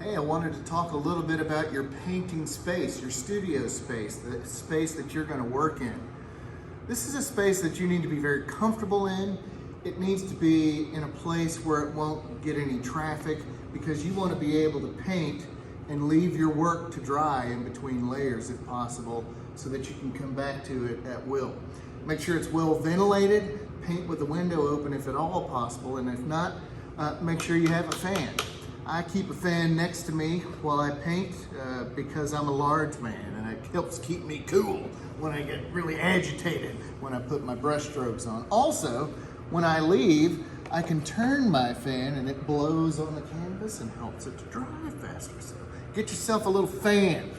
Hey, I wanted to talk a little bit about your painting space, your studio space, the space that you're going to work in. This is a space that you need to be very comfortable in. It needs to be in a place where it won't get any traffic because you want to be able to paint and leave your work to dry in between layers if possible so that you can come back to it at will. Make sure it's well ventilated, paint with the window open if at all possible, and if not, make sure you have a fan. I keep a fan next to me while I paint because I'm a large man and it helps keep me cool when I get really agitated when I put my brush strokes on. Also, when I leave, I can turn my fan and it blows on the canvas and helps it to dry faster. So get yourself a little fan.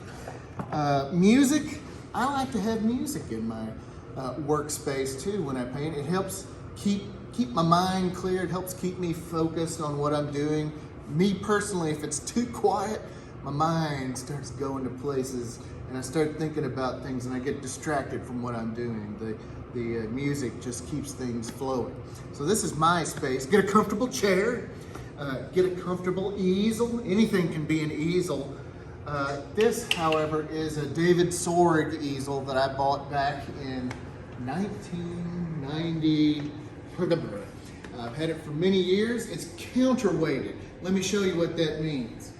Music, I like to have music in my workspace too when I paint. It helps keep my mind clear. It helps keep me focused on what I'm doing. Me personally, if it's too quiet, my mind starts going to places and I start thinking about things and I get distracted from what I'm doing. The music just keeps things flowing. So this is my space. Get a comfortable chair, get a comfortable easel. Anything can be an easel. This, however, is a David Sorg easel that I bought back in 1990. I've had it for many years. It's counterweighted. Let me show you what that means.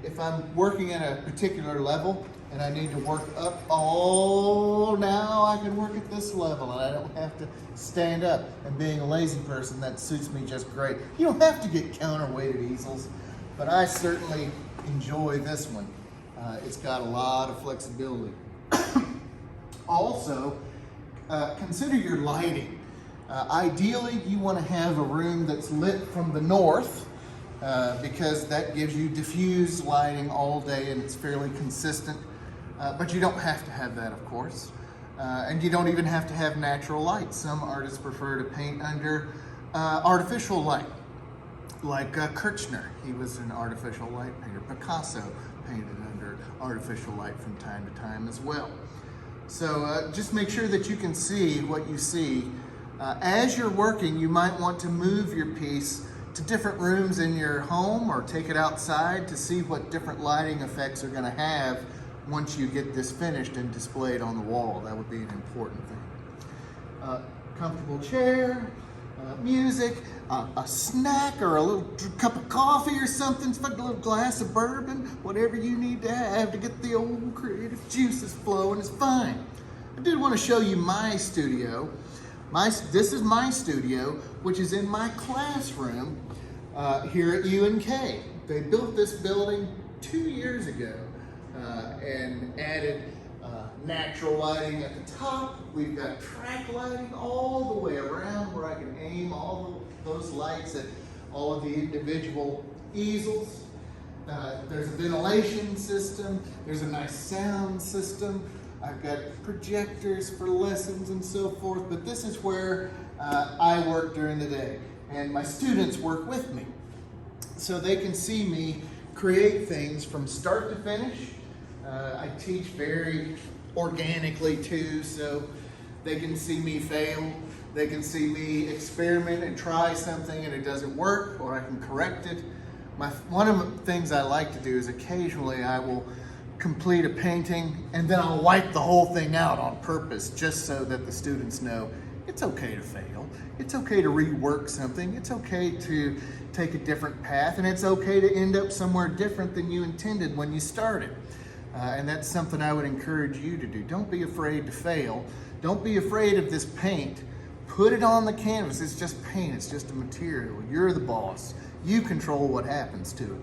If I'm working at a particular level and I need to work up, now I can work at this level and I don't have to stand up. And being a lazy person, that suits me just great. You don't have to get counterweighted easels, but I certainly enjoy this one. It's got a lot of flexibility. Also, consider your lighting. Ideally, you want to have a room that's lit from the north because that gives you diffused lighting all day and it's fairly consistent. But you don't have to have that, of course. And you don't even have to have natural light. Some artists prefer to paint under artificial light, like Kirchner. He was an artificial light painter. Picasso painted under artificial light from time to time as well. So just make sure that you can see what you see. As you're working, you might want to move your piece to different rooms in your home or take it outside to see what different lighting effects are going to have once you get this finished and displayed on the wall. That would be an important thing. Comfortable chair, music, a snack or a little cup of coffee or something, a little glass of bourbon, whatever you need to have to get the old creative juices flowing is fine. I did want to show you my studio. This is my studio, which is in my classroom here at UNK. They built this building 2 years ago and added natural lighting at the top. We've got track lighting all the way around where I can aim all those lights at all of the individual easels. There's a ventilation system. There's a nice sound system. I've got projectors for lessons and so forth, but this is where I work during the day and my students work with me. So they can see me create things from start to finish. I teach very organically too, so they can see me fail. They can see me experiment and try something and it doesn't work, or I can correct it. One of the things I like to do is occasionally I will complete a painting and then I'll wipe the whole thing out on purpose just so that the students know it's okay to fail. It's okay to rework something. It's okay to take a different path, and it's okay to end up somewhere different than you intended when you started. And that's something I would encourage you to do. Don't be afraid to fail. Don't be afraid of this paint. Put it on the canvas. It's just paint. It's just a material. You're the boss. You control what happens to it.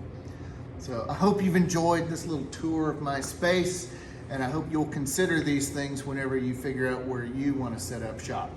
So I hope you've enjoyed this little tour of my space, and I hope you'll consider these things whenever you figure out where you want to set up shop.